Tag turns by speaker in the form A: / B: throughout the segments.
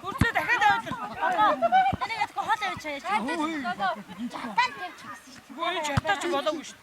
A: Хүрцээ дахиад аваад. Энийг хол авч чаяа. Жатан тавьчих гэсэн шүү.
B: Үгүй жатаач болоогүй шүү.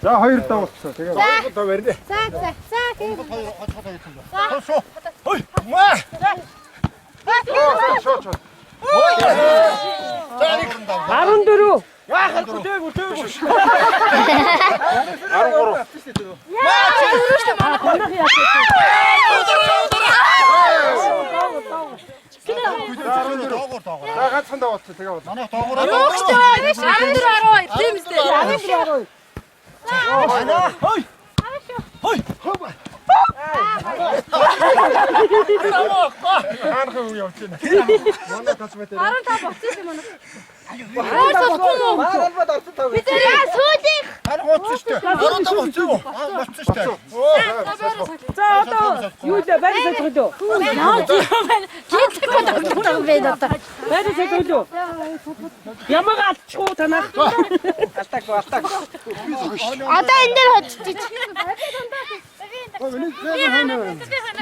B: За хоёр давуулцаа. Тэгээ одоо барьна.
A: За.
B: Хой. Маа. Шот.
C: 14.
B: Яахад төөгөө. 13. За ганцхан давуулцаа. Тэгээ бол. Манайх доогоор.
A: Юу гэж 14 12 тийм үстэй.
C: 12.
B: Хой. Хой. Хаанах уу явж байна. Манай тасмэтэй.
A: 15 болчихсон юм уу?
B: Бид яа сүүлийнх. Хаанах ууцсан шүү дээ. 15 болчихсон уу? Болчихсон шүү дээ.
C: За одоо юу л барьж өгдөө.
A: Яа тийм байна. Гинтгэн доктороо байна одоо.
C: Барьж өгдөө. Ямаг алдчихгүй танаа. Алдаагүй.
A: Одоо энэ дээр хоцчих.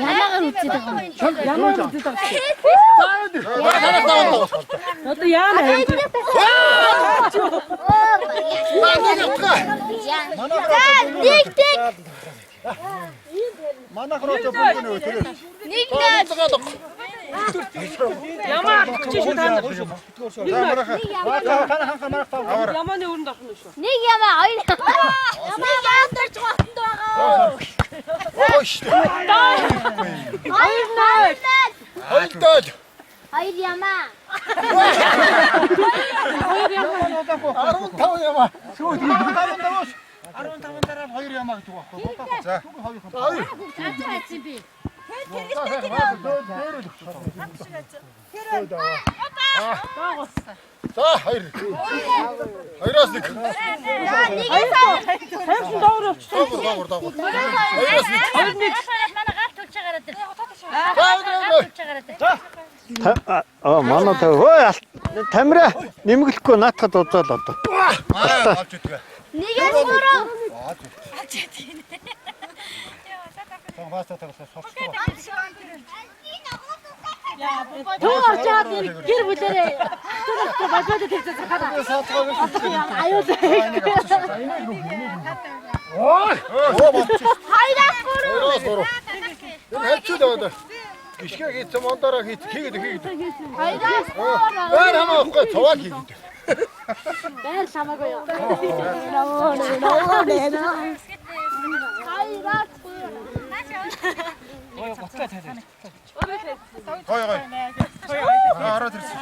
A: Ямагаар үзээд байгаа юм.
C: Ямар үзэж байгаа. Одоо яана хэ.
B: Манайх руу ч бүгд нөө тэр.
C: Ямаа чи шүү танаа.
B: Ямааны
C: өрөнд орно шүү.
A: Нэг ямаа хоёр. Ямаа яандарч готонд байгаа.
B: Оош. Хоёрдоо.
A: Хоёр ямаа.
B: 15 ямаа. Шууд 15 дараа 2 ямаа гэж байгаа. За.
A: Цацсан би.
B: За хоёр. Хоёроос нэг.
C: Хайрсан доогор очсон.
B: Доогор.
A: Хоёроос нэг. Манай гал төлж байгаараа дээр.
D: Манай таа тамира нэмгэлэхгүй наатахад удаал одоо.
B: Авч идгээ.
A: Нэгээс гурав.
B: Авч идгээ.
A: Туу орчоод гэр бүлэрээ. Тэр бажууд тавьсан захаар. Аюул. Хайраас гурав.
B: Хэвчээд ишгээ хийсэн мондороо хийгээд.
A: Хайраас гурав.
B: Баар хамаахгүй цуваа хийгээд.
A: Баар самаагүй юу. Хайраас гурав.
B: Хой. Хараад ирсэн.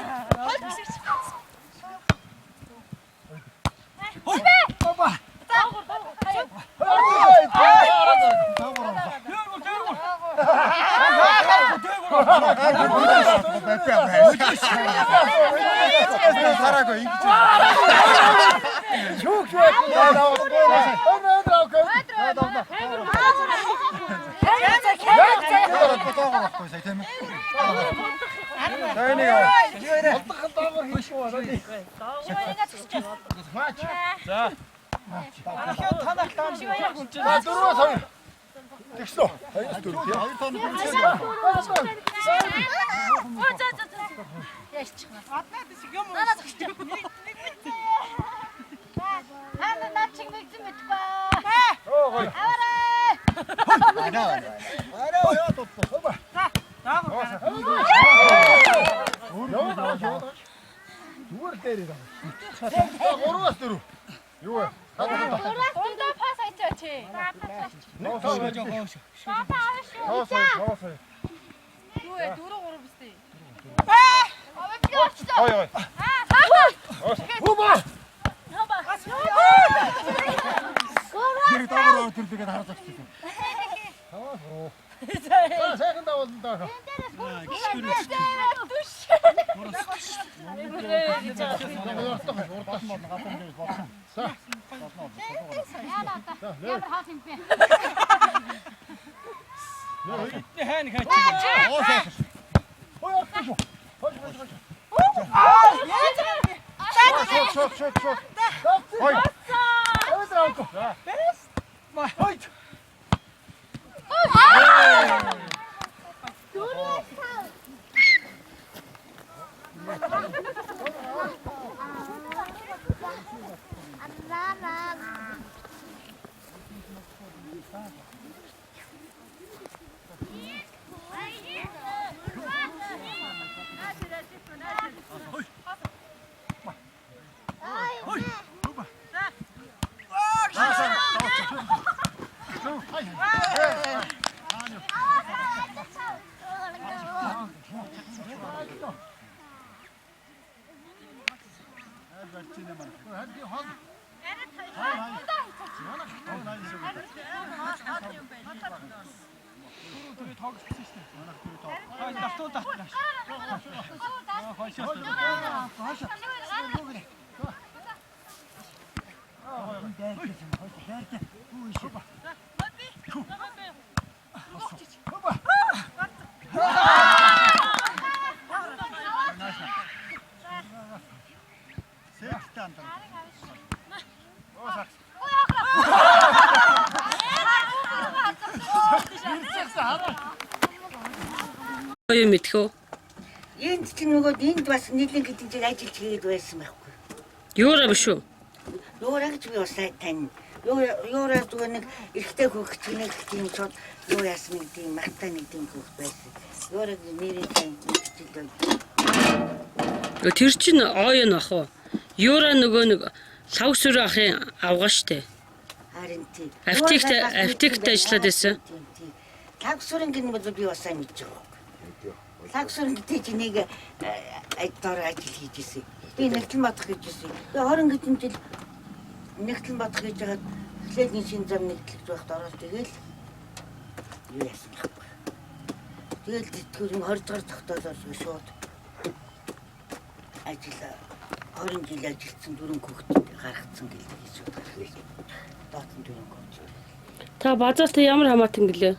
C: Юу мэдхөө?
E: Энд чинь нөгөө энд бас нийлэн гэдэг чинь ажиллаж хийгээд байсан байхгүй.
C: Юураа биш үү?
E: Юураа гэж би бас тань. Юураа зүгээр нэг эрэгтэй хөх чинь нэг тийм шууд юу яасан нэг тийм мартаа нэг тийм хөх байсан. Юураа нэрээ тань мэдчихлээ.
C: Тэр чинь ой нь ах уу? Юураа нөгөө нэг лавсүр ахын авгаа штэ.
E: Харин тийм.
C: Аптект ажиллаад байсан.
E: Лавсүрэн гэнэ би бас сайн мэдэж байгаа. Лавсүрэн гэдэг чинь нэг дор ажил хийж ирсэн. Би нэгтлэн бодох гэж ирсэн. Би 20 хэдэн жил нэгтлэн бодох гэж байгаад эхлээний шин зам нэгтлэж байхад ороод тэгэл юу яасан бэ? Тэгэл тэтгэврийн 20 дахь тогтоолоор шууд ажил 20 жил ажилласан 4 хүүхэд гаргацсан гэлээ шууд гаргасан. Доотон 4 хүүхэд.
C: Та базаастай ямар хамаатан гэлээ?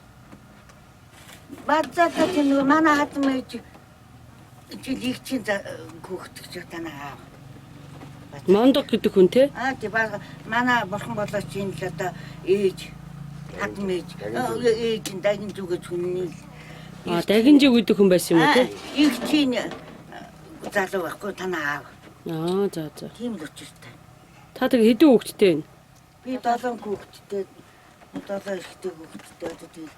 E: Базаастай тийм нөгөө манай хатан мэж жилийн хүүхэд гэж танаа.
C: Мондог гэдэг хүн те?
E: Тийм манай бурхан болооч энэ л одоо ээж хатан мэж ээж дагин зүгэж хүнний
C: Дагинжиг гэдэг хүн байсан юм уу те?
E: их чинь залуу байхгүй танаа аав.
C: За.
E: Тийм л учиртай.
C: Та тэг хэдэн хүүхэдтэй вэ?
E: Би 7 хүүхэдтэй 7 эрэгтэй хүүхэдтэй одоо тийм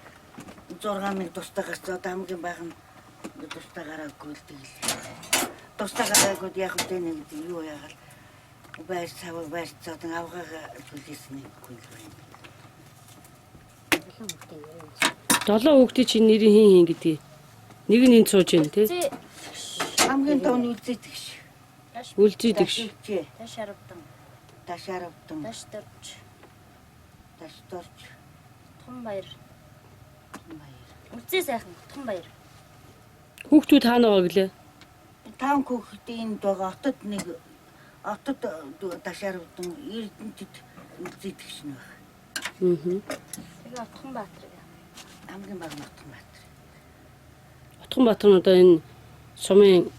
E: 6 минут тустай гарсан одоо хамгийн бага нь тустай гараагүй л тэгэл. Тустай гараагүй яг үгүй нэг юу яагаад байр цаад авгаага зүйлсэн нэг хүн байна.
C: 7 хүүхдийн чинь нэрийн хин гэдгийг. Нэг нь энд сууж байна те?
E: Хамгийн тооны үзээд гэж.
C: Үлзийдэг ш.
A: Ташаравдан. Ташдорч. Тунбаяр. Үлзээ сайхан Тунбаяр.
C: Хүүхдүүд хаана байгаа гэлээ?
E: 5 хүүхдийн байгаа отод нэг отод Ташаравдан Эрдэнэтэд үзээд гэж нэг.
A: Тэгээ Отгонбаатар.
E: Хамгийн бага Отгонбаатар.
C: Отгонбаатар нь одоо энэ сумын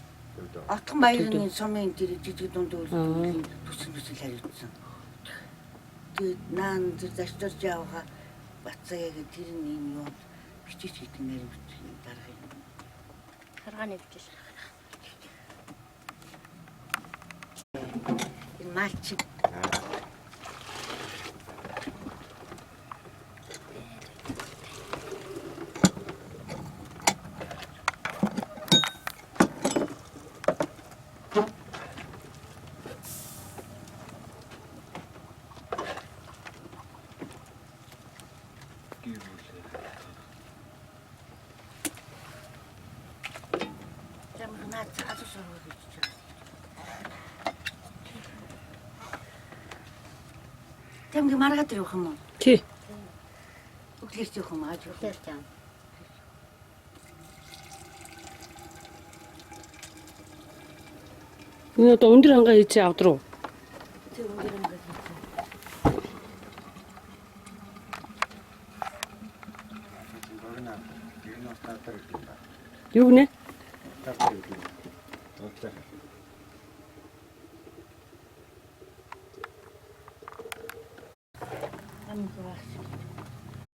E: Отгонбаярын сумын тэр жижиг дунд үйлдвэрийн төсөл хариуцсан. Тэгээд наан тэр зочдорч яваа бацаа яг тэр нь юу бичиж хийдэг нэр дарга.
A: Харгааны бичиж.
E: Энэ малчиг. Тэмдэг маргаад ирэх юм уу?
C: тий.
E: Өглөөч явах юм аа.
A: Тэр тийм.
C: Энэ одоо өндөр хангаа хийж авдруу.
E: Тэр өндөр юм гэж.
C: Юу гэнэ?
E: Амгүй байх.